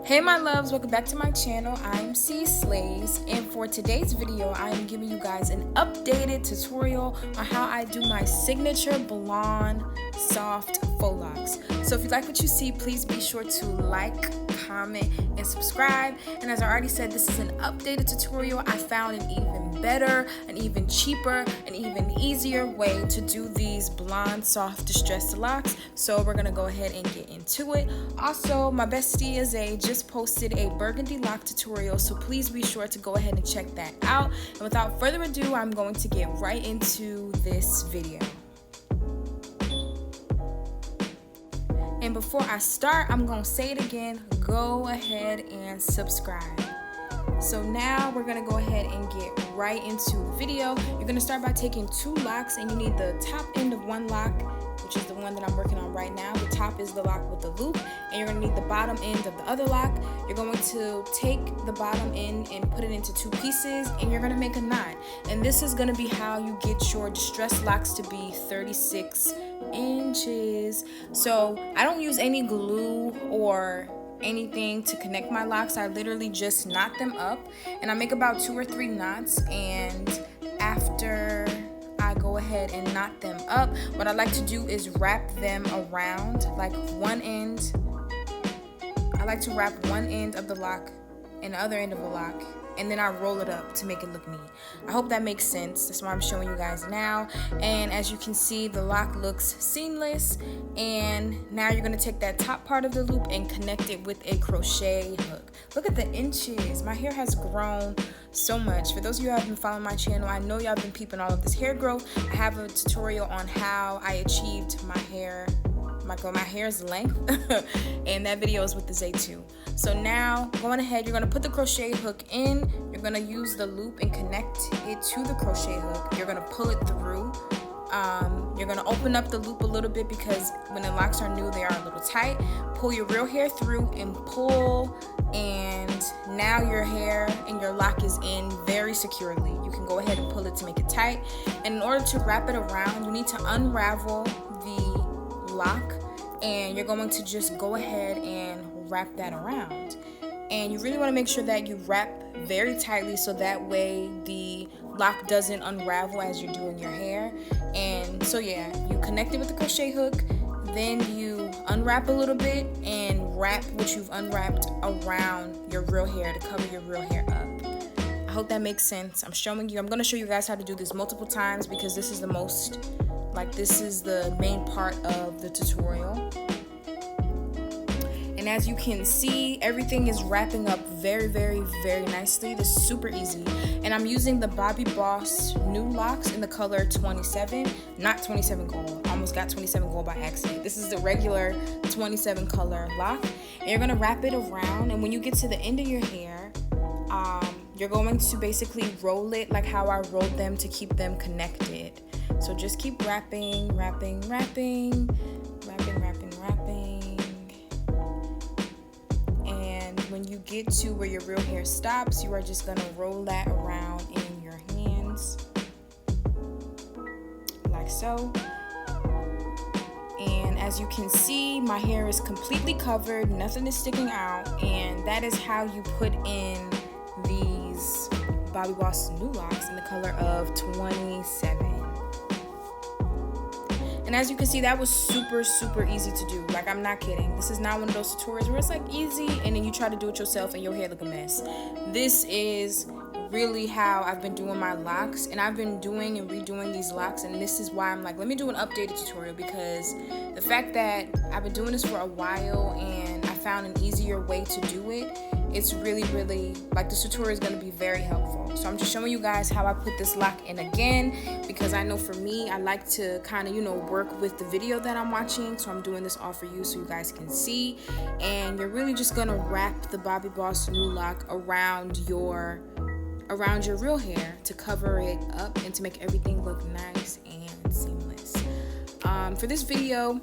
Hey my loves, welcome back to my channel. I'm C Slays, and for today's video I am giving you guys an updated tutorial on how I do my signature blonde soft faux locks. So if you like what you see, please be sure to like, comment, and subscribe. And as I already said, this is an updated tutorial. I found an even better, an even cheaper, an even easier way to do these blonde soft distressed locks. So we're gonna go ahead and get into it. Also, my bestie Azay just posted a burgundy lock tutorial, so please be sure to go ahead and check that out. And without further ado, I'm going to get right into this video. And before I start, I'm gonna say it again, go ahead and subscribe. So now we're gonna go ahead and get right into the video. You're gonna start by taking 2 locks, and you need the top end of one lock, which is the one that I'm working on right now. The top is the lock with the loop, and you're gonna need the bottom end of the other lock. You're going to take the bottom end and put it into 2 pieces, and you're gonna make a knot. And this is gonna be how you get your distressed locks to be 36 inches. So I don't use any glue or anything to connect my locks. I literally just knot them up, and I make about 2 or 3 knots. And after I go ahead and knot them up, what I like to do is wrap them around, like one end. I like to wrap one end of the lock and the other end of the lock, and then I roll it up to make it look neat. I hope that makes sense. That's why I'm showing you guys now. And as you can see, the lock looks seamless. And now you're gonna take that top part of the loop and connect it with a crochet hook. Look at the inches. My hair has grown so much. For those of you who have been following my channel, I know y'all been peeping all of this hair growth. I have a tutorial on how I achieved my hair's length and that video is with the Zay too. So now going ahead, you're gonna put the crochet hook in, you're gonna use the loop and connect it to the crochet hook. You're gonna pull it through. You're gonna open up the loop a little bit because when the locks are new, they are a little tight. Pull your real hair through and pull, and now your hair and your lock is in very securely. You can go ahead and pull it to make it tight. And in order to wrap it around, you need to unravel the lock, and you're going to just go ahead and wrap that around. And you really want to make sure that you wrap very tightly so that way the lock doesn't unravel as you're doing your hair. And so yeah, you connect it with the crochet hook, then you unwrap a little bit and wrap what you've unwrapped around your real hair to cover your real hair up. I hope that makes sense. I'm going to show you guys how to do this multiple times because this is the main part of the tutorial. And as you can see, everything is wrapping up very, very, very nicely. This is super easy. And I'm using the Bobbi Boss New Locks in the color 27, not 27 gold. I almost got 27 gold by accident. This is the regular 27 color lock. And you're gonna wrap it around, and when you get to the end of your hair, you're going to basically roll it like how I rolled them to keep them connected. So just keep wrapping, wrapping, wrapping, wrapping, wrapping, wrapping. And when you get to where your real hair stops, you are just gonna roll that around in your hands, like so. And as you can see, my hair is completely covered, nothing is sticking out, and that is how you put in these Bobbi Boss New Locks in the color of 27. And as you can see, that was super, super easy to do. Like, I'm not kidding. This is not one of those tutorials where it's like easy and then you try to do it yourself and your hair look a mess. This is really how I've been doing my locks, and I've been doing and redoing these locks, and this is why I'm like, let me do an updated tutorial, because the fact that I've been doing this for a while and I found an easier way to do it, it's really, really, like, this tutorial is going to be very helpful. So I'm just showing you guys how I put this lock in again, because I know for me, I like to kind of, work with the video that I'm watching. So I'm doing this all for you so you guys can see. And you're really just going to wrap the Bobbi Boss New Lock around your real hair to cover it up and to make everything look nice and seamless. For this video,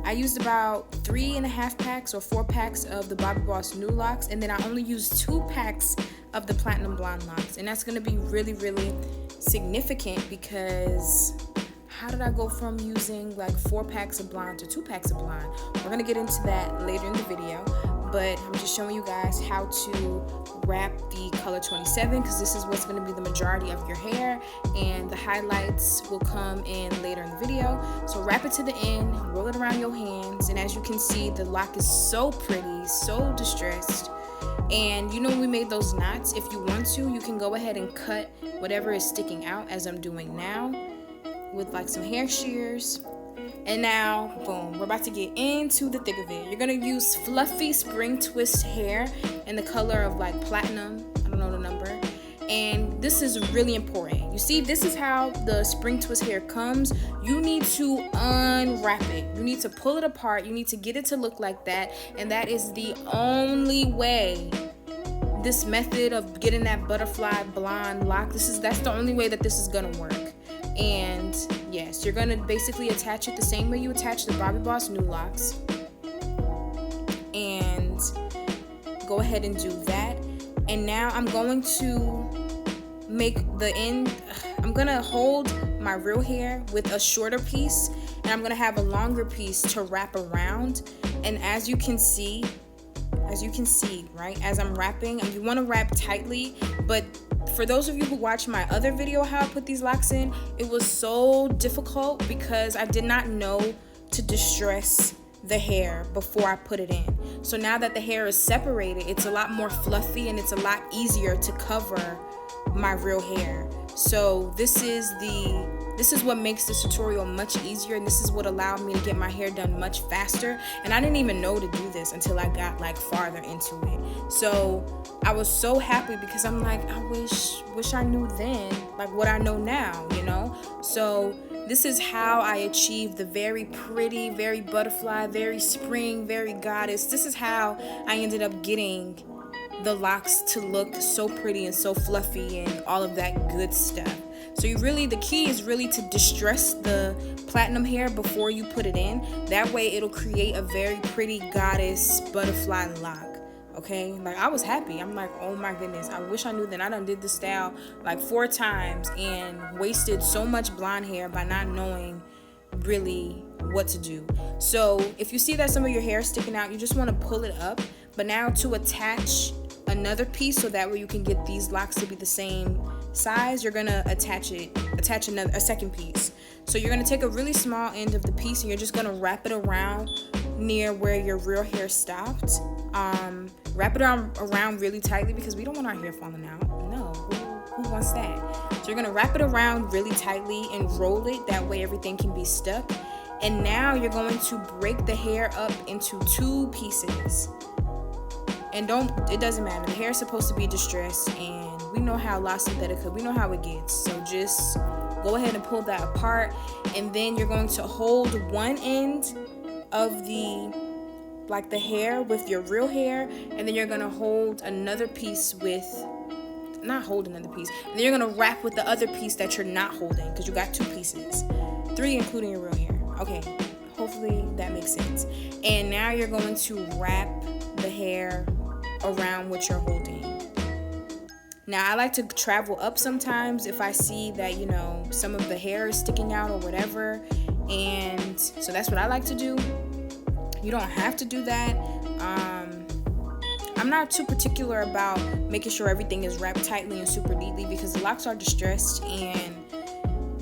I used about 3.5 packs or 4 packs of the Bobbi Boss New Locks, and then I only used 2 packs of the Platinum Blonde Locks. And that's going to be really, really significant because how did I go from using like 4 packs of blonde to 2 packs of blonde? We're going to get into that later in the video. but I'm just showing you guys how to wrap the color 27 because this is what's going to be the majority of your hair, and the highlights will come in later in the video. So wrap it to the end, roll it around your hands, and as you can see, the lock is so pretty, so distressed. And you know, we made those knots. If you want to, you can go ahead and cut whatever is sticking out, as I'm doing now with like some hair shears. And now, boom, we're about to get into the thick of it. You're gonna use fluffy spring twist hair in the color of like platinum, I don't know the number. And this is really important. You see, this is how the spring twist hair comes. You need to unwrap it. You need to pull it apart. You need to get it to look like that. And that is the only way. This method of getting that butterfly blonde lock, that's the only way that this is gonna work. And yes, you're gonna basically attach it the same way you attach the Bobbi Boss New Locks. And go ahead and do that. And now I'm going to make the end, I'm gonna hold my real hair with a shorter piece, and I'm gonna have a longer piece to wrap around. And as you can see, right, as I'm wrapping, and you want to wrap tightly, but for those of you who watched my other video how I put these locks in, it was so difficult because I did not know to distress the hair before I put it in. So now that the hair is separated, it's a lot more fluffy and it's a lot easier to cover my real hair. So this is what makes this tutorial much easier, and this is what allowed me to get my hair done much faster. And I didn't even know to do this until I got like farther into it. So I was so happy because I'm like, I wish I knew then like what I know now, you know? So this is how I achieved the very pretty, very butterfly, very spring, very goddess. This is how I ended up getting the locks to look so pretty and so fluffy and all of that good stuff. So the key is really to distress the platinum hair before you put it in. That way it'll create a very pretty goddess butterfly lock. Okay, like I was happy. I'm like, oh my goodness, I wish I knew then. I done did this style like 4 times and wasted so much blonde hair by not knowing really what to do. So if you see that some of your hair is sticking out, you just want to pull it up. But now to attach another piece so that way you can get these locks to be the same size, you're gonna attach a second piece. So you're gonna take a really small end of the piece and you're just gonna wrap it around near where your real hair stopped. Wrap it around really tightly because we don't want our hair falling out. No, who wants that? So you're gonna wrap it around really tightly and roll it, that way everything can be stuck. And now you're going to break the hair up into 2 pieces. And it doesn't matter, the hair is supposed to be distressed, and we know how La Synthetica, we know how it gets. So just go ahead and pull that apart, and then you're going to hold one end of the hair with your real hair, and then you're gonna hold another piece with, not hold another piece, and then you're gonna wrap with the other piece that you're not holding, because you got 2 pieces, 3 including your real hair. Okay, hopefully that makes sense. And now you're going to wrap the hair around what you're holding. Now I like to travel up sometimes if I see that, you know, some of the hair is sticking out or whatever, and so that's what I like to do. You don't have to do that. I'm not too particular about making sure everything is wrapped tightly and super neatly because the locks are distressed and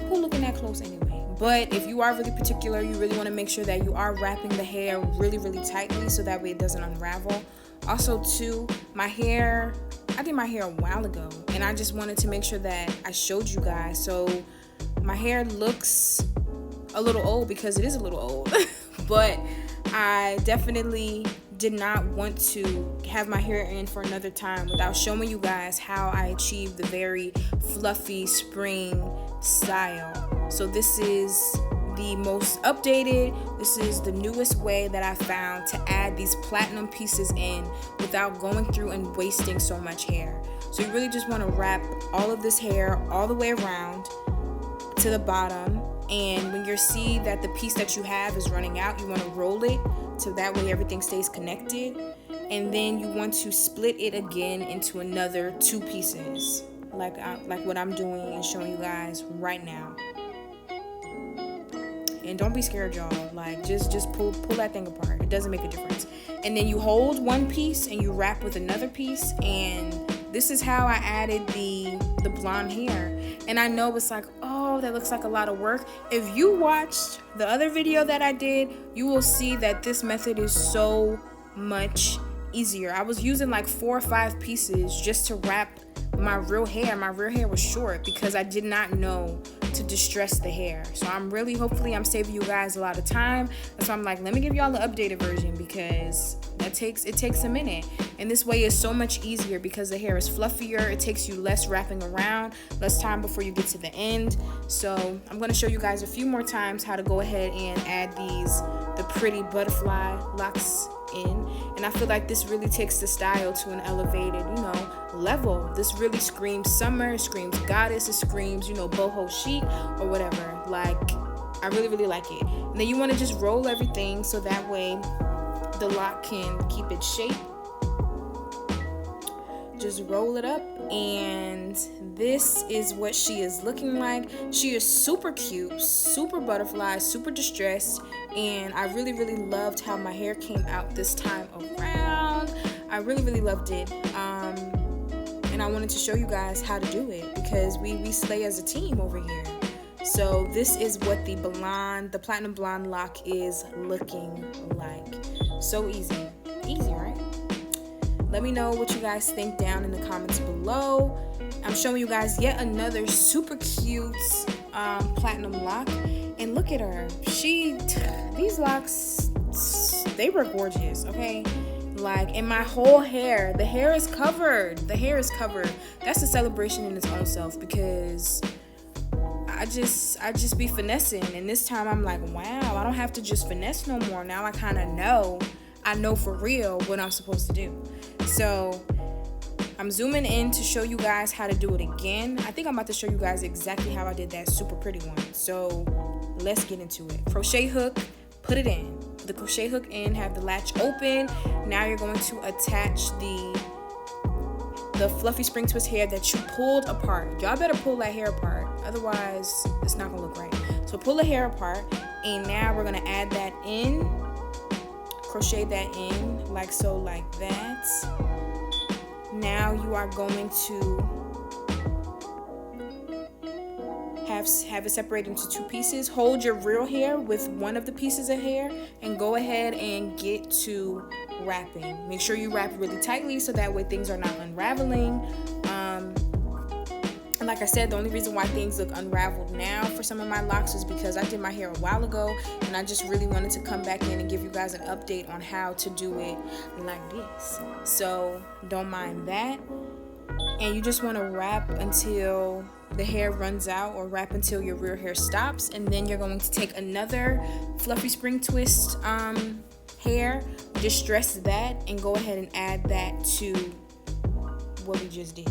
who looking that close anyway? But if you are really particular, you really want to make sure that you are wrapping the hair really, really tightly so that way it doesn't unravel. Also too, I did my hair a while ago and I just wanted to make sure that I showed you guys. So my hair looks a little old because it is a little old, but I definitely did not want to have my hair in for another time without showing you guys how I achieved the very fluffy spring style. So this is the most updated, this is the newest way that I found to add these platinum pieces in without going through and wasting so much hair. So you really just want to wrap all of this hair all the way around to the bottom, and when you see that the piece that you have is running out, you want to roll it so that way everything stays connected, and then you want to split it again into another 2 pieces like what I'm doing and showing you guys right now. And don't be scared, y'all. Like just pull that thing apart. It doesn't make a difference. and then you hold one piece and you wrap with another piece. And this is how I added the blonde hair. And I know it's like, oh, that looks like a lot of work. If you watched the other video that I did, you will see that this method is so much easier. I was using like 4 or 5 pieces just to wrap my real hair. My real hair was short because I did not know to distress the hair. So hopefully I'm saving you guys a lot of time. That's why I'm like, let me give y'all the updated version, because it takes a minute. And this way is so much easier because the hair is fluffier. It takes you less wrapping around, less time before you get to the end. So I'm going to show you guys a few more times how to go ahead and add the pretty butterfly locks in. And I feel like this really takes the style to an elevated, level. This really screams summer, screams goddess, it screams, boho chic or whatever. Like, I really, really like it. And then you want to just roll everything so that way the lock can keep its shape. Just roll it up, and this is what she is looking like. She is super cute, super butterfly, super distressed, and I really, really loved how my hair came out this time around. I really, really loved it. And I wanted to show you guys how to do it because we slay as a team over here. So this is what the platinum blonde lock is looking like. So easy, right? Let me know what you guys think down in the comments below. I'm showing you guys yet another super cute platinum lock. And look at her. These locks, they were gorgeous, okay? Like, and my whole hair, the hair is covered. That's a celebration in its own self, because I just be finessing. And this time I'm like, wow, I don't have to just finesse no more. Now I kind of know. I know for real what I'm supposed to do. So I'm zooming in to show you guys how to do it again. I think I'm about to show you guys exactly how I did that super pretty one. So let's get into it. Crochet hook, put it in. The crochet hook in, have the latch open. Now you're going to attach the fluffy spring twist hair that you pulled apart. Y'all better pull that hair apart, otherwise it's not gonna look right. So pull the hair apart, and now we're gonna add that in. Crochet that in like so, like that. Now you are going to have it separated into 2 pieces. Hold your real hair with one of the pieces of hair and go ahead and get to wrapping. Make sure you wrap really tightly so that way things are not unraveling. And like I said, the only reason why things look unraveled now for some of my locks is because I did my hair a while ago, and I just really wanted to come back in and give you guys an update on how to do it like this. So don't mind that. And you just want to wrap until the hair runs out, or wrap until your real hair stops. And then you're going to take another fluffy spring twist hair, distress that, and go ahead and add that to what we just did.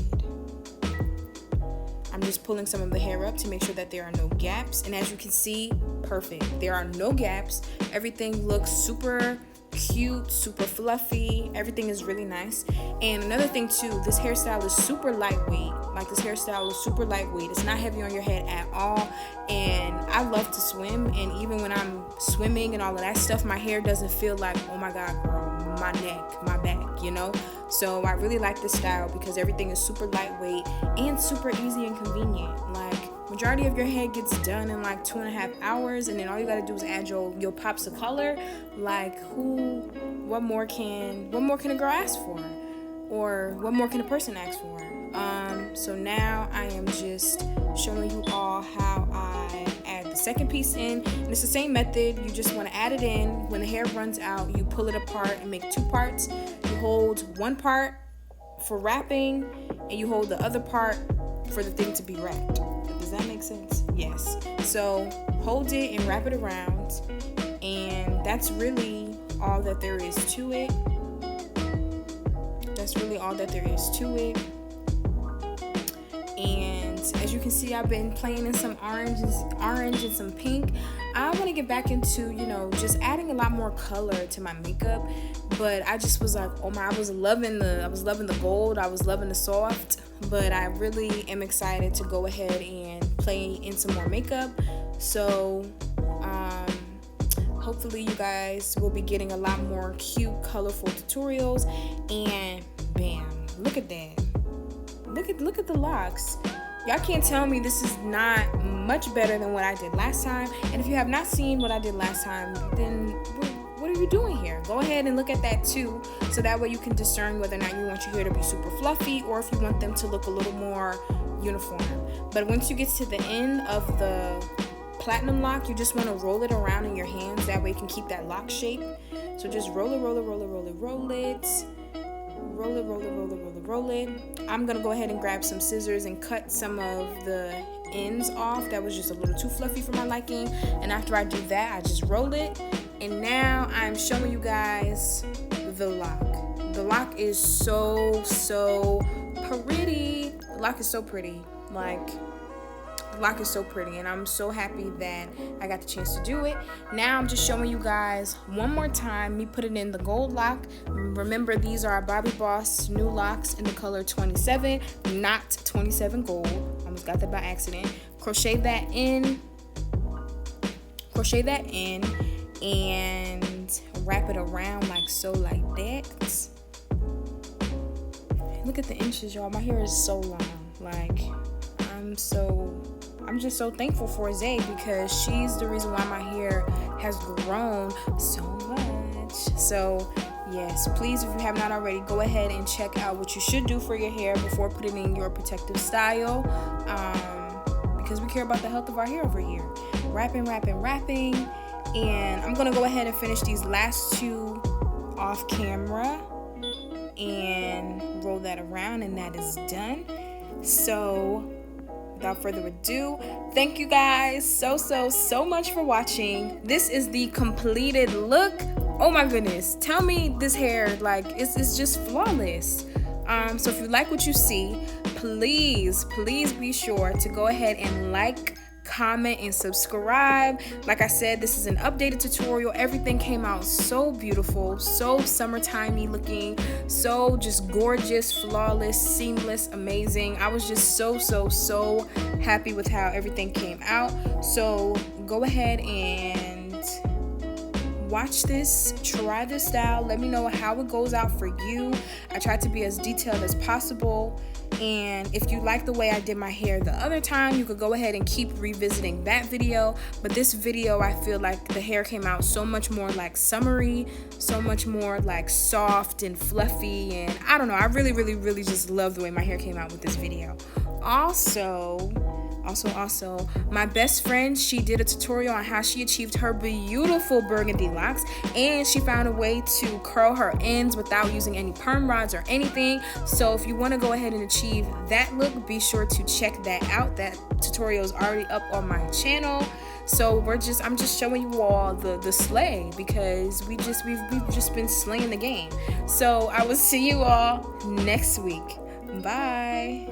I'm just pulling some of the hair up to make sure that there are no gaps. And as you can see, perfect. There are no gaps. Everything looks super cute, super fluffy. Everything is really nice. And another thing too, this hairstyle is super lightweight. It's not heavy on your head at all. And I love to swim, and even when I'm swimming and all of that stuff, my hair doesn't feel like, oh my god girl, my neck, my back, So I really like this style because everything is super lightweight and super easy and convenient. Like, majority of your hair gets done in like 2.5 hours, and then all you gotta do is add your pops of color. Like, what more can a girl ask for? Or what more can a person ask for? So now I am just showing you all how I add the second piece in. And it's the same method. You just want to add it in. When the hair runs out, you pull it apart and make 2 parts. You hold one part for wrapping, and you hold the other part for the thing to be wrapped. Does that make sense? Yes. So hold it and wrap it around, and that's really all that there is to it. And as you can see, I've been playing in some orange and some pink. I want to get back into, just adding a lot more color to my makeup. But I just was like, oh my, I was loving the gold. I was loving the soft. But I really am excited to go ahead and play in some more makeup. So hopefully you guys will be getting a lot more cute, colorful tutorials. And bam, look at that. Look at the locks. Y'all can't tell me this is not much better than what I did last time. And if you have not seen what I did last time, then what are you doing here? Go ahead and look at that too, so that way you can discern whether or not you want your hair to be super fluffy or if you want them to look a little more uniform. But once you get to the end of the platinum lock, you just want to roll it around in your hands. That way you can keep that lock shape. So just roll it, roll it, roll it, roll it, roll it. Roll it, roll it, roll it, roll it, roll it. I'm gonna go ahead and grab some scissors and cut some of the ends off. That was just a little too fluffy for my liking. And after I do that, I just roll it. And now I'm showing you guys the lock. The lock is so pretty. The lock is so pretty. Like, the lock is so pretty, and I'm so happy that I got the chance to do it. Now I'm just showing you guys one more time me putting in the gold lock. Remember, these are our Bobbi Boss new locks in the color 27, not 27 gold. Almost got that by accident. Crochet that in, and wrap it around like so, like that. Look at the inches, y'all. My hair is so long. Like, I'm just so thankful for Zay, because she's the reason why my hair has grown so much. So yes, please, if you have not already, go ahead and check out what you should do for your hair before putting in your protective style, because we care about the health of our hair over here. Wrapping, and I'm gonna go ahead and finish these last two off camera and roll that around, and that is done. So without further ado, thank you guys so much for watching. This is the completed look. Oh my goodness, tell me this hair, like, it's just flawless. So if you like what you see, please be sure to go ahead and like, comment, and subscribe. Like I said, this is an updated tutorial. Everything came out so beautiful, so summertimey looking, so just gorgeous, flawless, seamless, amazing. I was just so happy with how everything came out. So go ahead and watch this, try this style, let me know how it goes out for you. I tried to be as detailed as possible. And if you like the way I did my hair the other time, you could go ahead and keep revisiting that video. But this video, I feel like the hair came out so much more like summery, so much more like soft and fluffy. And I don't know, I really just love the way my hair came out with this video. Also, my best friend, she did a tutorial on how she achieved her beautiful burgundy locks, and she found a way to curl her ends without using any perm rods or anything. So if you want to go ahead and achieve that look, be sure to check that out. That tutorial is already up on my channel. So I'm just showing you all the slay, because we've just been slaying the game. So I will see you all next week. Bye.